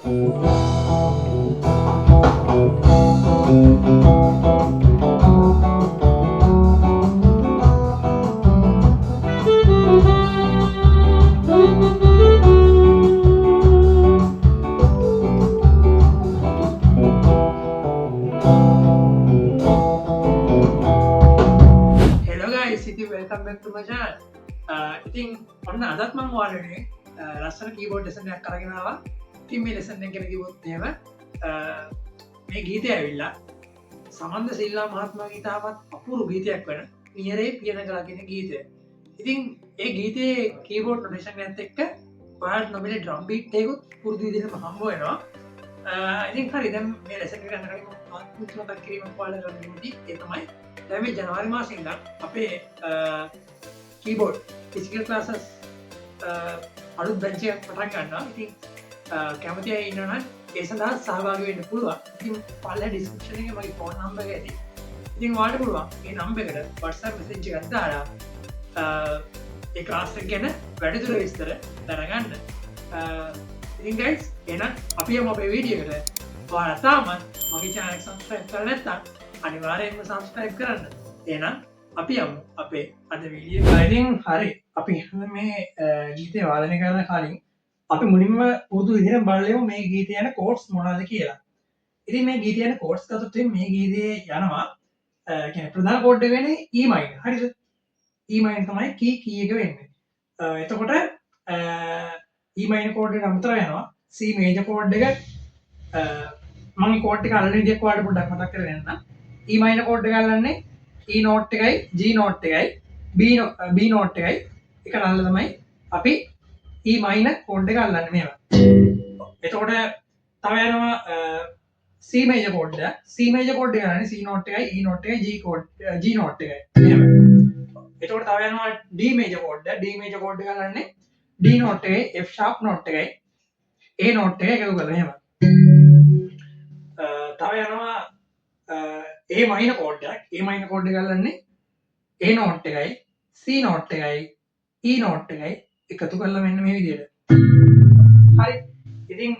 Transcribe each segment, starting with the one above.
Hello guys, welcome back to my channel. ඉතින් ඔන්න අදත් මම ඔයාලට ලස්සන කීබෝඩ් ලෙසන් එකක් අරගෙන ආවා. ඉතින් මේ ලෙසන් එක ගැන කිව්වොත් එහෙම මේ ගීතය ඇවිල්ලා සමන්ද සිල්වා මහත්මයාගේ තාමත් අපූර්ව ගීතයක් වෙන නියරේ පියනගලා කියන ගීතය. ඉතින් ඒ ගීතයේ කීබෝඩ් නොටේෂන් එකත් එක්ක ඔයාලට නොමිලේ ඩ්‍රම් බීට් එකකුත් පුරුදු විදිහටම හම්බ වෙනවා. ඉතින් හරි දැන් මේ ලෙසන් එක ගන්න කලින් මතක් කිරීමක් ඔයාලට කරන්න කැමතියි. ඒ තමයි දැන් මේ ජනවාරි මාසේ ඉඳන් අපේ කීබෝඩ් ෆිසිකල් ක්ලාසස් අලුත් බැච් එකක් පටන් ගන්නවා. ඉතින් කැමති අය ඉන්නවා නම් ඒ සඳහා සහභාගී වෙන්න පුළුවන්. ඉතින් පල්ලෙහා ඩිස්ක්‍රිප්ෂන් එකේ මගේ ෆෝන් නම්බර් එක ඇති. ඉතින් ඔයාලට පුළුවන් මේ නම්බර් එකට WhatsApp message එකක් දාලා ඒ ක්ලාස් එක ගැන වැඩිදුර විස්තර දැනගන්න. ඉතින් guys එහෙනම් අපි යමු අපේ වීඩියෝ එකට. ඔයාලා තාමත් මගේ channel එක subscribe කරලා නැත්නම් අනිවාර්යෙන්ම subscribe කරන්න. එහෙනම් අපි යමු අපේ අද වීඩියෝ එකට. ඉතින් හරි අපි මේ ගීතය වාදනය කරන කලින් අපි මුලින්ම පුරුදු විදිහට බලමු මේ ගීතය යන කෝඩ්ස් මොනවද කියලා. ඉතින් මේ ගීතය යන කෝඩ්ස් ගත්තොත් මේ ගීතයේ යනවා කියන්නේ ප්‍රධාන කෝඩ් එක වෙන්නේ E minor. හරිද? E minor තමයි key එක වෙන්නේ. එතකොට E minor කෝඩ් එකට අමතරව යනවා C major කෝඩ් එක. මම කෝඩ් එක අල්ලන විදිහක් ඔයාලට පොඩ්ඩක් මතක් කරගෙන යන්න. E minor කෝඩ් එක අල්ලන්නේ E note එකයි G note එකයි B note එකයි එක අල්ලලා තමයි අපි E minor කෝඩ් එක අල්ලන්නේ මේවා. එතකොට තව යනවා C major කෝඩ් එක. C major කෝඩ් එක අල්ලන්නේ C note එකයි E note එකයි G note එකයි. මෙහෙම. එතකොට තව යනවා D major කෝඩ් එක. D major කෝඩ් එක අල්ලන්නේ D note එකයි F sharp note එකයි A note එකයි එකතු කරලා මෙහෙම. තව යනවා A minor කෝඩ් එකක්. A minor කෝඩ් එක අල්ලන්නේ A note එකයි C note එකයි E note එකයි එකතු කරලා මෙන්න මේ විදිහට. හරි. ඉතින්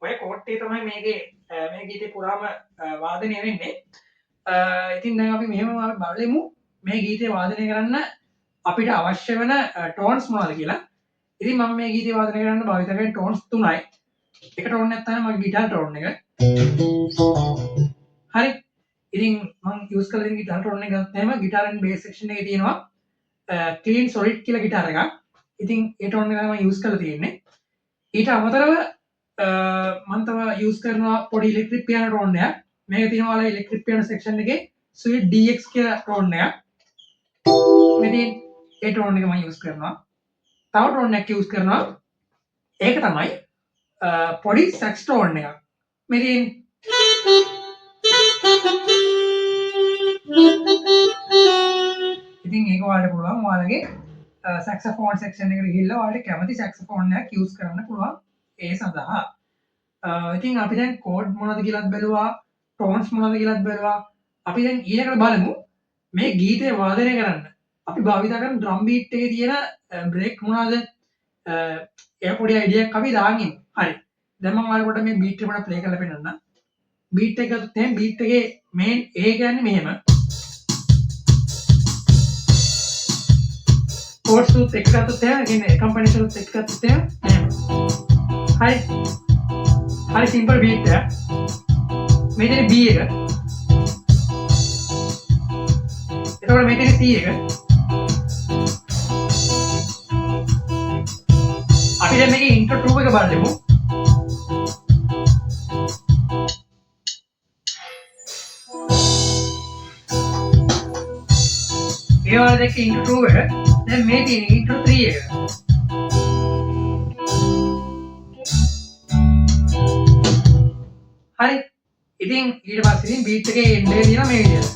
ඔය කෝඩ් එක තමයි මේකේ මේ ගීතේ පුරාම වාදනය වෙන්නේ. ඉතින් දැන් අපි මෙහෙම බලමු මේ ගීතේ වාදනය කරන්න අපිට අවශ්‍ය වෙන ටෝන්ස් මොනවද කියලා. ඉතින් මම මේ ගීතේ වාදනය කරන්න භාවිත කරන ටෝන්ස් තුනයි. එක ටෝන් එකක් තමයි මගේ ගිටාර් ටෝන් එක. හරි. ඉතින් මම යූස් කරලා තියෙන ගිටාර් ටෝන් එක ගත්තම ගිටාර් and bass section එකේ තියෙනවා clean solid කියලා ගිටාර එකක්. ඉතින් ඒ ටෝන් එක තමයි මම යූස් කරලා තියෙන්නේ. ඊට අමතරව මම තව යූස් කරනවා පොඩි ඉලෙක්ට්‍රික් පියානෝ ටෝන් එකක්. මේක තියෙනවා ඔයාලා ඉලෙක්ට්‍රික් පියානෝ section එකේ sweet DX කියලා ටෝන් එකක්. මෙතෙන් ඒ ටෝන් එක මම යූස් කරනවා. තව ටෝන් එකක් යූස් කරනවා. ඒක තමයි පොඩි සැක්ස් ටෝන් එකක්. මෙතෙන් ඉතින් ඒක ඔයාලට පුළුවන් ඔයාලගේ සැක්සෆෝන් සෙක්ෂන් එකට ගිහිල්ලා ඔයාලට කැමති සැක්සෆෝන් එකක් යූස් කරන්න පුළුවන් ඒ සඳහා. ඉතින් අපි දැන් කෝඩ් මොනවද කියලාත් බැලුවා, ටෝන්ස් මොනවද කියලාත් බැලුවා. අපි දැන් ඊළඟට බලමු මේ ගීතය වාදනය කරන්න අපි භාවිත කරන ඩ්‍රම් බීට් එකේ තියෙන බ්‍රේක් මොනවද? ඒ පොඩි අයිඩියක් අපි දාගෙන ඉමු. හරි. දැන් මම ඔයාලට මේ බීට් එක පොඩ්ඩක් ප්ලේ කරලා පෙන්නන්නම්. බීට් එක ගත්තොත් එහෙනම් බීට් එකේ මේන් A කියන්නේ මෙහෙම. කෝඩ්ස් උත් එක ගත්තොත් එහෙනම් කියන්නේ කම්පැනිෂන් උත් එක ගත්තොත් එහෙනම් මෙහෙම. හරි. හරි සිම්පල් බීට් එක. මේකේ B එක. එතකොට මේකේ C එක. අපි දැන් මේකේ ඉන්ට්‍රෝ 2 එක බලමු. ඒ වල දෙක ඉන්ට්‍රෝ 2 එක. දැන් මේ තියෙන ඉන්ට්‍රෝ 3 එක. හරි. ඉතින් ඊට පස්සේ ඉතින් බීට් එකේ එන්නේ තියෙනවා මේ විදිහට.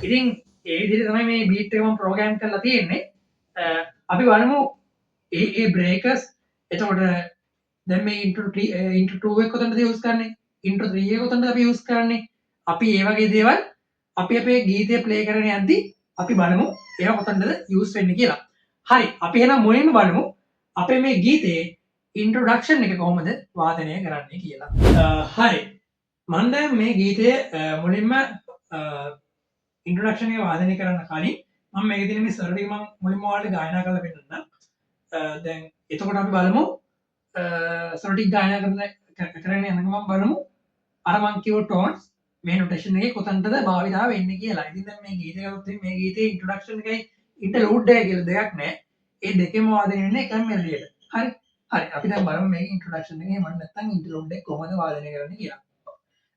ඉතින් ඒ විදිහට තමයි මේ බීට් එක මම ප්‍රෝග්‍රෑම් කරලා තියෙන්නේ. අපි බලමු ඒ බ්‍රේකර්ස්. එතකොට දැන් මේ ඉන්ට්‍රෝ 2 එක කොතනද යූස් කරන්නේ? ඉන්ට්‍රෝ 3 එක කොතනද අපි යූස් කරන්නේ? අපි ඒ වගේ දේවල් අපි අපේ ගීතය ප්ලේ කරගෙන යද්දි අපි බලමු ඒවා කොතනද යූස් වෙන්නේ කියලා. හරි. අපි එහෙනම් මුලින්ම බලමු අපේ මේ ගීතේ ඉන්ට්‍රොඩක්ෂන් එක කොහොමද වාදනය කරන්නේ කියලා. හරි මන්ද මේ ගීතය මුලින්ම ඉන්ට්‍රඩක්ෂණය වාදනය කරන්න කලින් මම මේ දින මේ සරලීම මුලින්මවාට ගායනා කළ පෙන්න්න දැන් එතකොට අපි බලමු සොටික් ගායනා කරන යනගම බලමු අරමංකිව ටෝන්ස් මේ නොටේෂන්ගේ කොතන්ටද භාවිතා වෙන්න කියලා ඉතින් මේ ගීතයත් මේ ගීත ඉන්ට්‍රඩක්ෂන් එකයි ඉන්ට ලෝඩ්ඩය කියල දෙයක් නෑ ඒ දෙකම වාදනයන්න එකම් මෙල්ලියට හරි හරි අපි බලම මේ ඉන්ට්‍රඩක්ෂන් එක මන්නත්තන් ඉන්ටලෝඩ් කොමද වාදනය කරන කියලා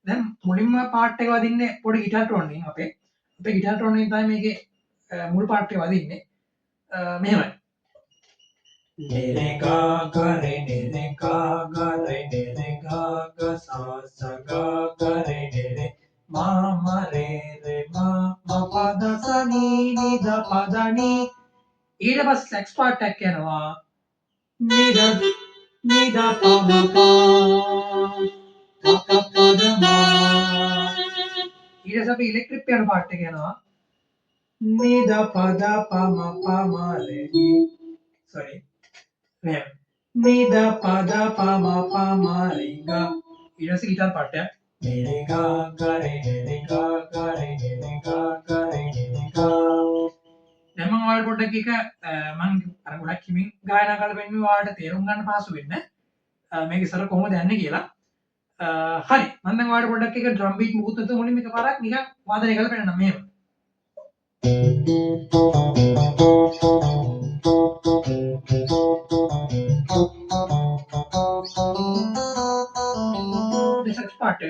දැන් මුලින්ම පාට්ටක වදින්න පොඩි ගිටාට ඔන්නේ අපේ ගිටාට ඔන්නේ තයි මේක මුල් පාට්ටය වදින්නේ මෙමයි නිරෙකාගරෙ නිරෙකාගරෙ නිරෙකාගසාසගාගරෙ නිරෙ මාමරේරෙ මපදසනී නිද පදනී ඊට පස් සැක්ස් පාට්ටක් යනවා නිද නිද පමපා ඊට සප ඉලෙක්ට්‍රික් යන පාට්ට යනවා නිද පද පම පමරෙහි සොරි නිද පද පම පමරිග ඉරස ගිටාර් පාට්ටයක් දැම වාල් පොඩ්ඩක් එක මං අරගොඩක් කිමින් ගායන කල පෙන්ම වාට තේරුම් ගන්න පාසු වෙන්න මේක සර කොහොම දැන්න කියලා හරි මන්ද වාට පොඩක් එක ද්‍රම්බීට මුකුත්ත මුලින් එක පරක් නික වාදනය කල පෙන මේ පාට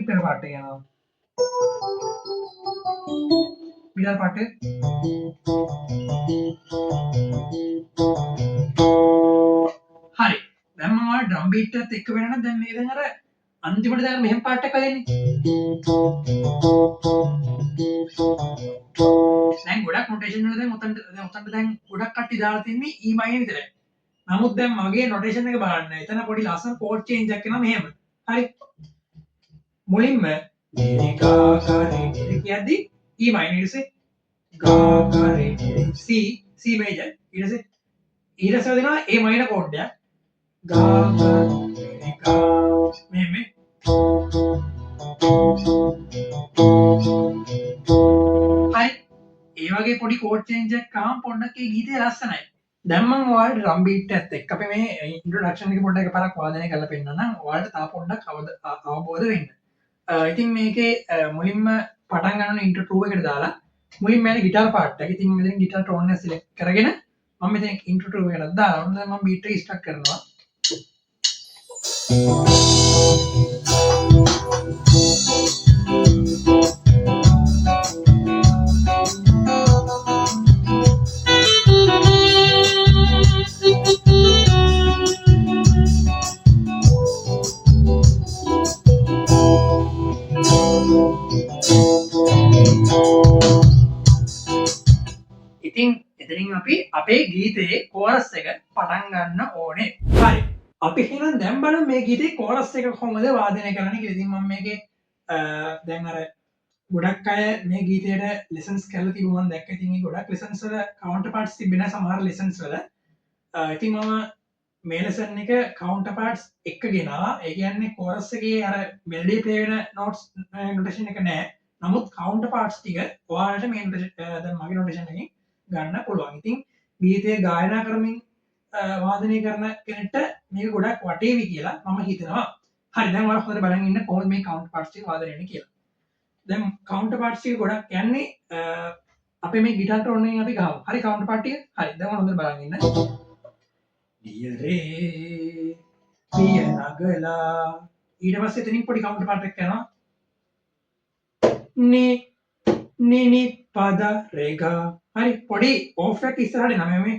පෙර පාට යනවා විරල් පාට හරි දැම්මවා ඩම්බීටත් එක්ක වෙන දැන් මේ දැන් අර අන්තිමට දැන් මෙහෙම පාට කලන්නේ දැන් ගොඩක් නොටේෂන් වල දැන් උතන්ට දැන් ගොඩක් කට්ටි දාලා තින්නේ E මයිනර් විතරයි. නමුත් දැන් මගේ නොටේෂන් එක බලන්න. එතන පොඩි ලස්සන කෝඩ් චේන්ජ් එකක් එනවා මෙහෙම. හරි. මුලින්ම කියද්දි E මයිනර් ඊටසේ ගා කරේ C මේජර් ඊටසේ දෙනවා A මයිනර් කෝඩ් එකක්. ගා මෙහෙම හරි ඒ වගේ පොඩි කෝඩ් චේන්ජ් එකක් ආවම පොඩ්ඩක් ඒ ගීතය ලස්සනයි. දැන් මම ඔයාලට ඩ්‍රම් බීට් එකත් එක්ක අපි මේ ඉන්ට්‍රොඩක්ෂන් එක පොඩ්ඩක් එකපාරක් වාදනය කරලා පෙන්නන්නම්. ඔයාලට තා පොඩ්ඩක් අවබෝධ වෙන්න. ඉතින් මේකේ මුලින්ම පටන් ගන්න ඉන්ට්‍රෝ 2 එකට දාලා මුලින්ම යන ගිටාර් පාර්ට් එක. ඉතින් මෙතන ගිටාර් ටෝන් එක සිලෙක්ට් කරගෙන මම මෙතන ඉන්ට්‍රෝ 2 එකට දාලා ඔන්න මම බීට් එක ස්ටාර්ට් කරනවා. ඉතින් එතනින් අපි අපේ ගීතයේ කෝරස් එක පටන් ගන්න ඕනේ. හරි. අපි එහෙනම් දැන් බලමු මේ ගීතේ කෝරස් එක කොහොමද වාදනය කරන්නේ කියලා. ඉතින් මම මේකේ දැන් අර ගොඩක් අය මේ ගීතයට ලෙසන්ස් කරලා තිබුණා මම දැක්කා. ඉතින් මේ ගොඩක් ලෙසන්ස් වල කවුන්ටර් පාර්ට්ස් තිබෙන සමහර ලෙසන්ස් වල. ඉතින් මම මේ ලෙසන් එක කවුන්ටර් පාර්ට්ස් එක ගෙනා. ඒ කියන්නේ කෝරස් එකේ අර මෙලඩි ප්ලේ වෙන නෝට්ස් නොටේෂන් එක නෑ. නමුත් කවුන්ටර් පාර්ට්ස් ටික ඔයාලට මේ දැන් මගේ නොටේෂන් එකෙන් ගන්න පුළුවන්. ඉතින් ගීතය ගායනා කරමින් වාදනය කරන කෙනෙක්ට මේක ගොඩක් වටේවි කියලා මම හිතනවා. හරි දැන් ඔයාලා හොඳට බලන් ඉන්න කොහොමද මේ කවුන්ටර් පාර්ට්ස් ටික වාදනය වෙන්නේ කියලා. දැන් කවුන්ටර් පාර්ට්ස් ටික ගොඩක් යන්නේ අපේ මේ ගිටාර් ටෝන් එකෙන් අපි ගහමු. හරි කවුන්ටර් පාර්ට් ටික. හරි දැන් ඔයාලා හොඳට බලන් ඉන්න. දියරේ පිය නගලා ඊට පස්සේ එතනින් පොඩි කවුන්ටර් පාර්ට් එකක් යනවා. නිනි පද රේගා හරි පොඩි ඕෆ් එකක් ඉස්සරහට එනවා මේ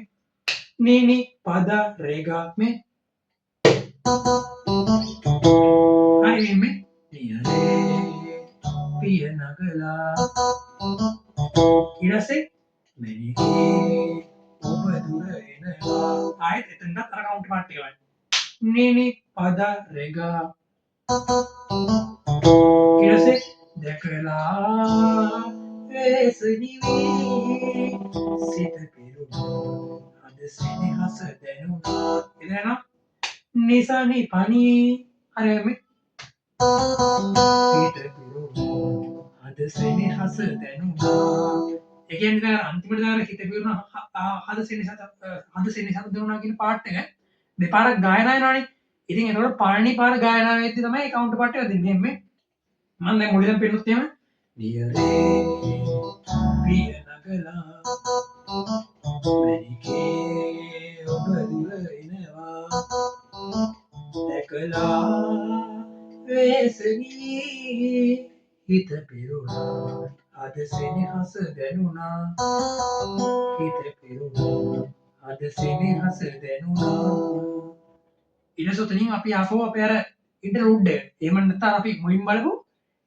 නිනි පද රේගා මේ හරි මේ දියරේ පිය නගලා ඊට පස්සේ මෙනිකේ ඔබ දුර එනවා ආයෙත් එතනට අර කවුන්ටර් පාර්ට් එක වань නිනි පද රේගා ඊට පස්සේ දැකලා වේසනිවේ සිත පිරුණා අද සෙනෙහස දැනුණා එදෙනා නිසනි පනී හරිම සිත පිරුණා අද සෙනෙහස දැනුණා එකෙන් අන්තිමට දාර හිත පිරුණා හද සෙනෙහස දැනුණා කියන පාර්ට් එක දෙපාරක් ගායනා වෙනවනේ ඉතින් එතකොට පළවෙනි පාර ගායනා වෙද්දි තමයි කවුන්ටර් පාර්ට් එක දෙන්නේ මෙහෙම මම දැන් මුලින්ම පෙන්නුත් එහෙම නියරේ පිය නගලා මැනිකේ ඔබ දුර එනවා දැකලා වේසනී හිත පිරුණා අද සෙනෙහස දැනුණා හිත පිරුණා අද සෙනෙහස දැනුණා ඉනසොතනින් අපි ආපහු අපේ අර ඉන්ටර්ලූඩ් එක එහෙම නැත්නම් අපි මුලින් බලමු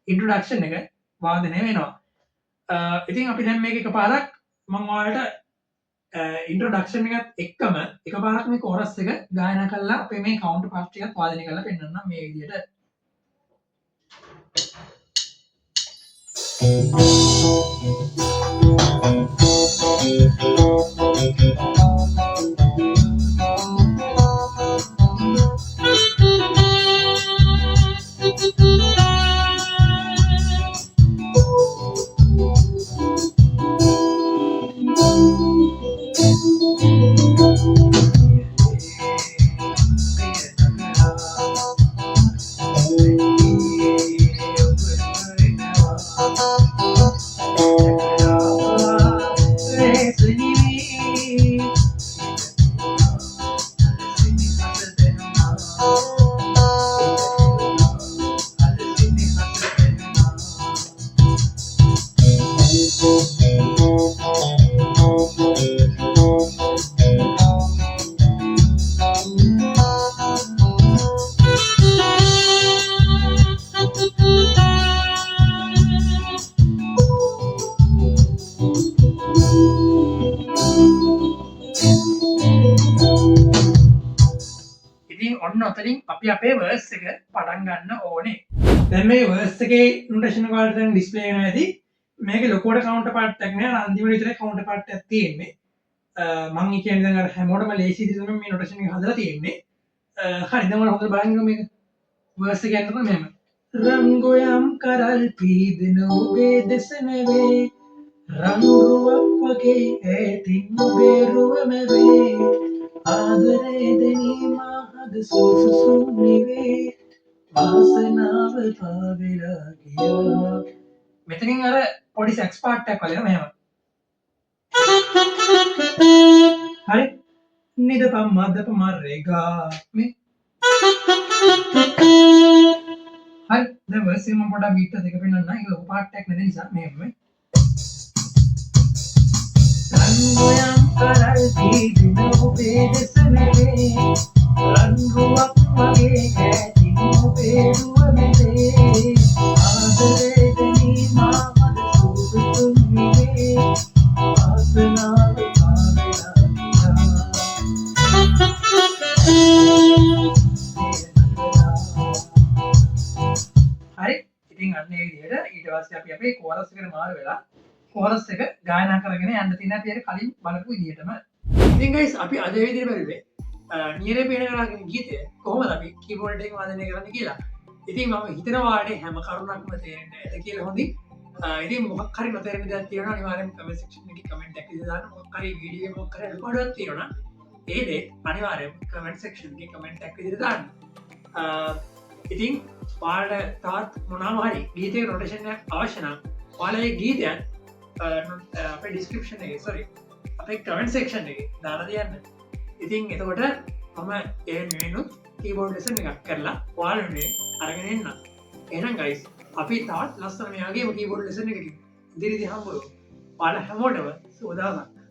ඉන්ට්‍රොඩක්ෂන් එක වාදනය වෙනවා ඉතින් අපි දැන් මේක එකපාරක් මම ඔයාලට ඉන්ට්‍රොඩක්ෂන් එකත් එක්කම එකපාරක් මේ කෝරස් එක ගායනා කරලා අපේ මේ කවුන්ටර් පාර්ට් එකත් වාදනය කරලා පෙන්නන්නම් මේ විදිහට ඔන්න ඔතනින් අපි අපේ වර්ස් එක පටන් ගන්න ඕනේ. දැන් මේ වර්ස් එකේ නොටේෂන් එක වලට දැන් ඩිස්ප්ලේ වෙනවා ඇති. මේකේ ලොකෝට කවුන්ටර් පාර්ට් එකක් නෑ. අන්තිමට විතරයි කවුන්ටර් පාර්ට් එකක් තියෙන්නේ. මම කියන්නේ දැන් අර හැමෝටම ලේසි විදිහට තමයි මේ නොටේෂන් එක හදලා තියෙන්නේ. හරි දැන් ඔයාලා හොඳට බලන්න මේක. වර්ස් එක යනකොට මෙහෙම. රංගොයම් කරල් පීදෙන ඔබේ දෙස නෙවේ. රංගුවක් වගේ ඈතින් ඔබේ රුවම වේ. ආදරේ දෙනීමා සුසුසුම් නිවේ වාසනාව පාවෙලා ගියා මෙතනින් අර පොඩි සැක්ස් පාර්ට් එකක් වගේ මෙහෙම හරි නිදපම් මදපම රේගා මේ හරි දැන් වර්ස් එක මම පොඩ්ඩක් බීට් එක පෙන්නන්න ඒක ලොකු පාර්ට් එකක් නැති නිසා මෙහෙම රංගොයම් කරල් පීදින ඔබේ දෙස නෙවේ රංගුවක් වගේ ඈතින් ඔබේ රුවමේ ආදරේ දෙනීමා මද සුසුසුම් නිවේ වාසනාව පාවෙලා හරි ඉතින් අන්න ඒ විදිහට ඊට පස්සේ අපි අපේ කෝරස් එකට මාරු වෙලා කෝරස් එක ගායනා කරගෙන යන්න තියෙන අපි අර කලින් බලපු විදිහටම ඉතින් ගයිස් අපි අද විදිහට බැලුවේ නියරේ පේනගලාගෙන ගීතය කොහොමද අපි කීබෝඩ් එකෙන් වාදනය කරන්න කියලා. ඉතින් මම හිතනවා හැම කරුණක්ම තේරෙන්න ඇත කියලා හොඳින්. ඉතින් මොකක් හරි නොතේරෙන දෙයක් තියෙනවා අනිවාර්යෙන්ම කමෙන්ට් සෙක්ෂන් එකේ කමෙන්ට් එකක් විදිහට දාන්න. මොකක් හරි වීඩියෝ එකක් මොකක් හරි අඩුපාඩුවක් තියෙනවා ඒ දේ අනිවාර්යෙන්ම කමෙන්ට් සෙක්ෂන් එකේ කමෙන්ට් එකක් විදිහට දාන්න. ඉතින් ඔයාලට තාත් මොනවා හරි ගීතයක නොටේෂන් එකක් අවශ්‍ය නම් ඔයාලා ඒ ගීතයන් අපේ ඩිස්ක්‍රිප්ෂන් එකේ අපේ කමෙන්ට් සෙක්ෂන් එකේ දාලා තියන්න. ඉතින් එතකොට මම එනුත් කීබෝඩ් ලෙසන් එකක් කරලා ඔයාලට අරගෙන එන්න. එහෙනම් ගයිස් අපි තාත් ලස්සන මෙයාගේ කීබෝඩ් ලෙසන් එකකින් ඉදිරියදී හම්බුවෙමු. ඔයාලා හැමෝටම සුබ දවසක්.